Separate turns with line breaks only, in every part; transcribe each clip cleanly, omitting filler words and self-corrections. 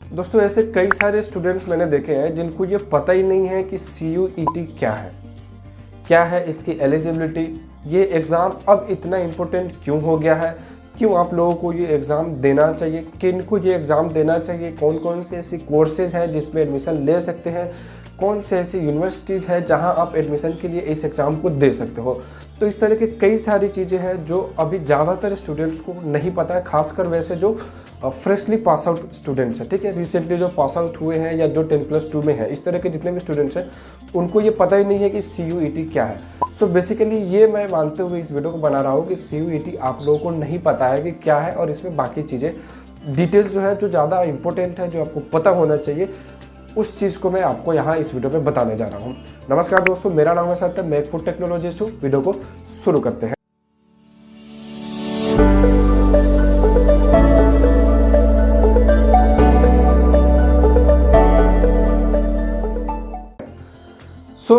दोस्तों ऐसे कई सारे स्टूडेंट्स मैंने देखे हैं जिनको ये पता ही नहीं है कि CUET क्या है इसकी एलिजिबिलिटी, ये एग्ज़ाम अब इतना इम्पोर्टेंट क्यों हो गया है, क्यों आप लोगों को ये एग्ज़ाम देना चाहिए, किन को ये एग्ज़ाम देना चाहिए, कौन कौन से ऐसी कोर्सेज हैं जिसमें एडमिशन ले सकते हैं, कौन से ऐसी यूनिवर्सिटीज़ हैं जहां आप एडमिशन के लिए इस एग्ज़ाम को दे सकते हो। तो इस तरह की कई सारी चीज़ें हैं जो अभी ज़्यादातर स्टूडेंट्स को नहीं पता है, खासकर वैसे जो फ्रेशली पास आउट स्टूडेंट्स हैं, ठीक है, रिसेंटली जो पास आउट हुए हैं या जो 10+2 में हैं, इस तरह के जितने भी स्टूडेंट्स हैं उनको ये पता ही नहीं है कि CUET क्या है। सो बेसिकली ये मैं मानते हुए इस वीडियो को बना रहा हूँ कि CUET आप लोगों को नहीं पता है कि क्या है, और इसमें बाकी चीज़ें डिटेल्स जो है जो ज़्यादा इंपॉर्टेंट है, जो आपको पता होना चाहिए, उस चीज़ को मैं आपको यहाँ इस वीडियो में बताने जा रहा हूँ। नमस्कार दोस्तों, मेरा नाम है सत्य, मैं एक फूड टेक्नोलॉजिस्ट हूँ। वीडियो को शुरू करते हैं।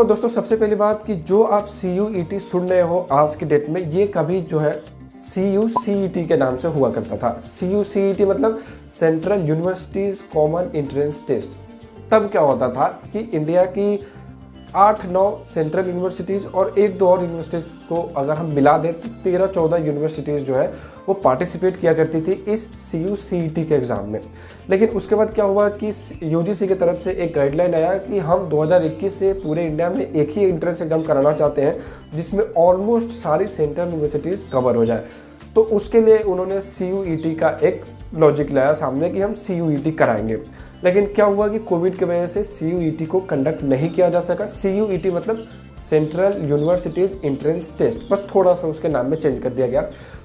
दोस्तों सबसे पहली बात कि जो आप CUET सुन रहे हो आज की डेट में, ये कभी जो है CUCET के नाम से हुआ करता था। CUCET मतलब central universities common entrance test. तब क्या होता था कि इंडिया की 8-9 सेंट्रल यूनिवर्सिटीज़ और 1-2 और यूनिवर्सिटीज़ को अगर हम मिला दें तो 13-14 यूनिवर्सिटीज़ जो है वो पार्टिसिपेट किया करती थी इस CUCET के एग्ज़ाम में। लेकिन उसके बाद क्या हुआ कि UGC की तरफ से एक गाइडलाइन आया कि हम 2021 से पूरे इंडिया में एक ही एंट्रेंस एग्ज़ाम कराना चाहते हैं जिसमें ऑलमोस्ट सारी सेंट्रल यूनिवर्सिटीज़ कवर हो जाए। तो उसके लिए उन्होंने CUET का एक लॉजिक लाया सामने कि हम CUET कराएंगे। लेकिन क्या हुआ कि कोविड की वजह से CUET को कंडक्ट नहीं किया जा सका। CUET मतलब सेंट्रल यूनिवर्सिटीज़ एंट्रेंस टेस्ट, बस थोड़ा सा उसके नाम में चेंज कर दिया गया।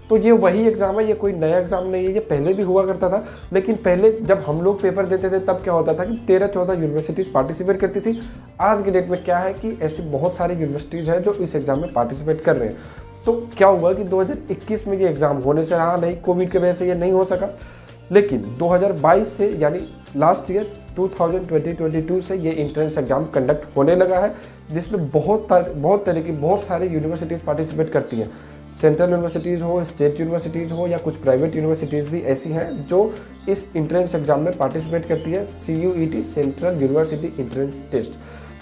तो ये वही एग्ज़ाम है, ये कोई नया एग्ज़ाम नहीं है, ये पहले भी हुआ करता था। लेकिन पहले जब हम लोग पेपर देते थे तब क्या होता था कि 13-14 यूनिवर्सिटीज़ पार्टिसिपेट करती थी। आज की डेट में क्या है कि ऐसी बहुत सारी यूनिवर्सिटीज़ हैं जो इस एग्ज़ाम में पार्टिसिपेट कर रहे हैं। तो क्या हुआ कि 2021 में ये एग्ज़ाम होने से रहा नहीं, कोविड की वजह से ये नहीं हो सका। लेकिन 2022 से यानी लास्ट ईयर 2022 से ये एंट्रेंस एग्ज़ाम कंडक्ट होने लगा है, जिसमें बहुत तरह की बहुत सारी यूनिवर्सिटीज़ पार्टिसिपेट करती हैं। सेंट्रल यूनिवर्सिटीज़ हो, स्टेट यूनिवर्सिटीज़ हो, या कुछ प्राइवेट यूनिवर्सिटीज़ भी ऐसी हैं जो इस एंट्रेंस एग्ज़ाम में पार्टिसिपेट करती है, CUET central university entrance test.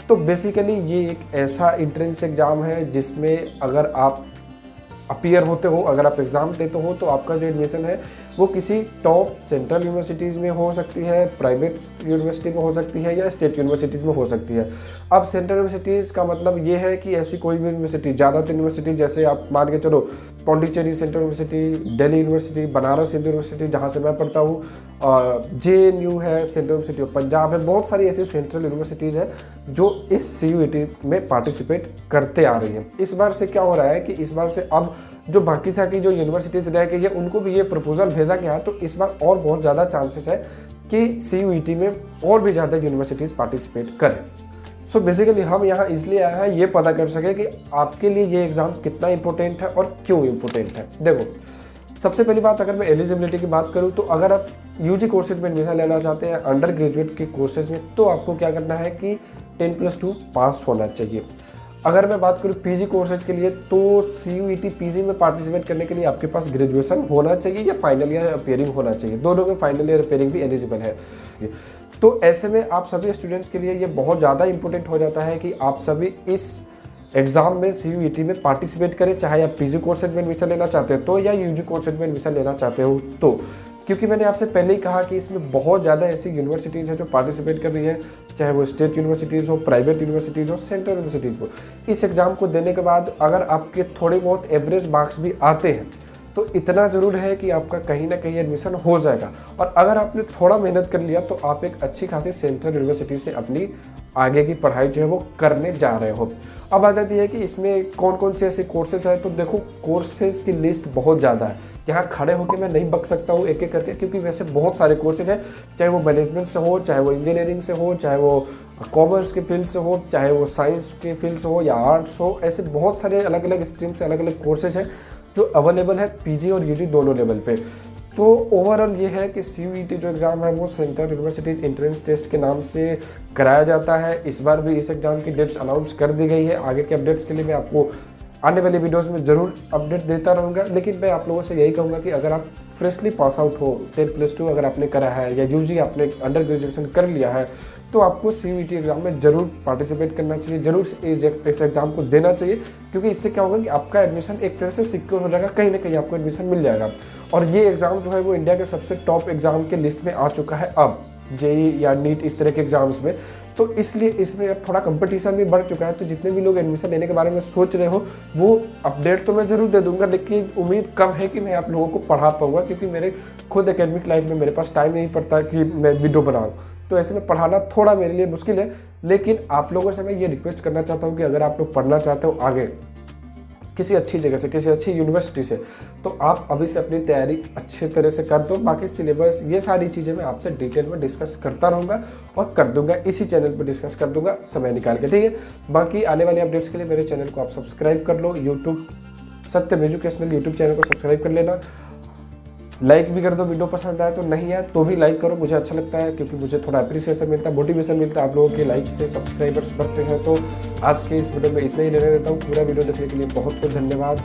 तो बेसिकली ये एक ऐसा एंट्रेंस एग्ज़ाम है जिसमें अगर आप अपीयर होते हो, अगर आप एग्ज़ाम देते हो, तो आपका जो एडमिशन है वो किसी टॉप सेंट्रल यूनिवर्सिटीज़ में हो सकती है, प्राइवेट यूनिवर्सिटी में हो सकती है, या स्टेट यूनिवर्सिटीज़ में हो सकती है। अब सेंट्रल यूनिवर्सिटीज़ का मतलब ये है कि ऐसी कोई भी यूनिवर्सिटी, ज़्यादातर यूनिवर्सिटी जैसे आप मान के चलो Pondicherry central university, Delhi university, Banaras Hindu university जहाँ से मैं पढ़ता हूँ, JNU है, सेंट्रल यूनिवर्सिटी ऑफ पंजाब है, बहुत सारी ऐसी सेंट्रल यूनिवर्सिटीज़ हैं जो इस CUET में पार्टिसिपेट करते आ रही हैं। इस बार से क्या हो रहा है कि इस बार से अब जो बाकी सारी जो यूनिवर्सिटीज़ रह गई है उनको भी ये प्रपोजल भेजा गया, तो इस बार और बहुत ज़्यादा चांसेस है कि CUET में और भी ज़्यादा यूनिवर्सिटीज़ पार्टिसिपेट करें। सो बेसिकली हम यहाँ इसलिए आए हैं ये पता कर सके कि आपके लिए ये एग्ज़ाम कितना इंपॉर्टेंट है और क्यों इंपॉर्टेंट है। देखो सबसे पहली बात, अगर मैं एलिजिबिलिटी की बात करूँ तो अगर आप UG कोर्सेज में एडमिशन लेना चाहते हैं अंडर ग्रेजुएट के कोर्सेज में, तो आपको क्या करना है कि 10+2 पास होना चाहिए। अगर मैं बात करूँ PG कोर्सेज के लिए तो CUET PG में पार्टिसिपेट करने के लिए आपके पास ग्रेजुएशन होना चाहिए या फाइनल ईयर अपेयरिंग होना चाहिए। दोनों में फाइनल ईयर अपेयरिंग भी एलिजिबल है। तो ऐसे में आप सभी स्टूडेंट्स के लिए ये बहुत ज़्यादा इंपॉर्टेंट हो जाता है कि आप सभी इस एग्ज़ाम में CUET में पार्टिसिपेट करें, चाहे आप PG कोर्सेज में एडमिशन लेना चाहते हो तो या UG कोर्सेज में एडमिशन लेना चाहते हो तो। क्योंकि मैंने आपसे पहले ही कहा कि इसमें बहुत ज़्यादा ऐसी यूनिवर्सिटीज़ हैं जो पार्टिसिपेट कर रही हैं, चाहे वो स्टेट यूनिवर्सिटीज़ हो, प्राइवेट यूनिवर्सिटीज़ हो, सेंट्रल यूनिवर्सिटीज़ हो। इस एग्ज़ाम को देने के बाद अगर आपके थोड़े बहुत एवरेज मार्क्स भी आते हैं तो इतना ज़रूर है कि आपका कहीं ना कहीं एडमिशन हो जाएगा। और अगर आपने थोड़ा मेहनत कर लिया तो आप एक अच्छी खासी सेंट्रल यूनिवर्सिटी से अपनी आगे की पढ़ाई जो है वो करने जा रहे हो। अब आ जाती है कि इसमें कौन कौन से ऐसे कोर्सेज हैं। तो देखो कोर्सेज की लिस्ट बहुत ज़्यादा है, यहाँ खड़े होकर मैं नहीं बक सकता हूँ एक एक करके, क्योंकि वैसे बहुत सारे कोर्सेज हैं, चाहे वो मैनेजमेंट से हो, चाहे वो इंजीनियरिंग से हो, चाहे वो कॉमर्स के फील्ड से हो, चाहे वो साइंस के फील्ड से हो या आर्ट्स हो। ऐसे बहुत सारे अलग अलग स्ट्रीम से अलग अलग कोर्सेज हैं जो अवेलेबल है PG और UG दोनों लेवल पे। तो ओवरऑल ये है कि CUET जो एग्ज़ाम है वो सेंट्रल यूनिवर्सिटीज़ एंट्रेंस टेस्ट के नाम से कराया जाता है। इस बार भी इस एग्ज़ाम की डेट्स अनाउंस कर दी गई है। आगे के अपडेट्स के लिए मैं आपको आने वाली वीडियोस में ज़रूर अपडेट देता रहूँगा। लेकिन मैं आप लोगों से यही कहूँगा कि अगर आप फ्रेशली पास आउट हो 10+2 अगर आपने करा है या यूजी आपने अंडर ग्रेजुएशन कर लिया है, तो आपको CUET एग्ज़ाम में ज़रूर पार्टिसिपेट करना चाहिए, ज़रूर इस एग्ज़ाम को देना चाहिए, क्योंकि इससे क्या होगा कि आपका एडमिशन एक तरह से सिक्योर हो जाएगा, कहीं ना कहीं आपको एडमिशन मिल जाएगा। और ये एग्ज़ाम जो है वो इंडिया के सबसे टॉप एग्ज़ाम के लिस्ट में आ चुका है अब, JEE या नीट इस तरह के एग्ज़ाम्स में। तो इसलिए इसमें अब थोड़ा कंपटीशन भी बढ़ चुका है। तो जितने भी लोग एडमिशन लेने के बारे में सोच रहे हो, वो अपडेट तो मैं ज़रूर दे दूंगा, लेकिन उम्मीद कम है कि मैं आप लोगों को पढ़ा पाऊँगा, क्योंकि मेरे खुद एकेडमिक लाइफ में मेरे पास टाइम नहीं पड़ता कि मैं वीडियो बनाऊँ। तो ऐसे में पढ़ाना थोड़ा मेरे लिए मुश्किल है। लेकिन आप लोगों से मैं ये रिक्वेस्ट करना चाहता हूँ कि अगर आप लोग पढ़ना चाहते हो आगे किसी अच्छी जगह से, किसी अच्छी यूनिवर्सिटी से, तो आप अभी से अपनी तैयारी अच्छे तरह से कर दो। बाकी सिलेबस ये सारी चीज़ें मैं आपसे डिटेल में डिस्कस करता रहूँगा और कर दूंगा, इसी चैनल पर डिस्कस कर दूंगा समय निकाल के, ठीक है। बाकी आने वाले अपडेट्स के लिए मेरे चैनल को आप सब्सक्राइब कर लो, यूट्यूब सत्यम एजुकेशनल यूट्यूब चैनल को सब्सक्राइब कर लेना। लाइक भी कर दो, वीडियो पसंद आए तो, नहीं आए तो भी लाइक करो, मुझे अच्छा लगता है, क्योंकि मुझे थोड़ा अप्रिसिएशन मिलता है, मोटिवेशन मिलता है। आप लोगों के लाइक से सब्सक्राइबर्स बढ़ते हैं। तो आज के इस वीडियो में इतना ही लेने देता हूँ। पूरा वीडियो देखने के लिए बहुत बहुत धन्यवाद।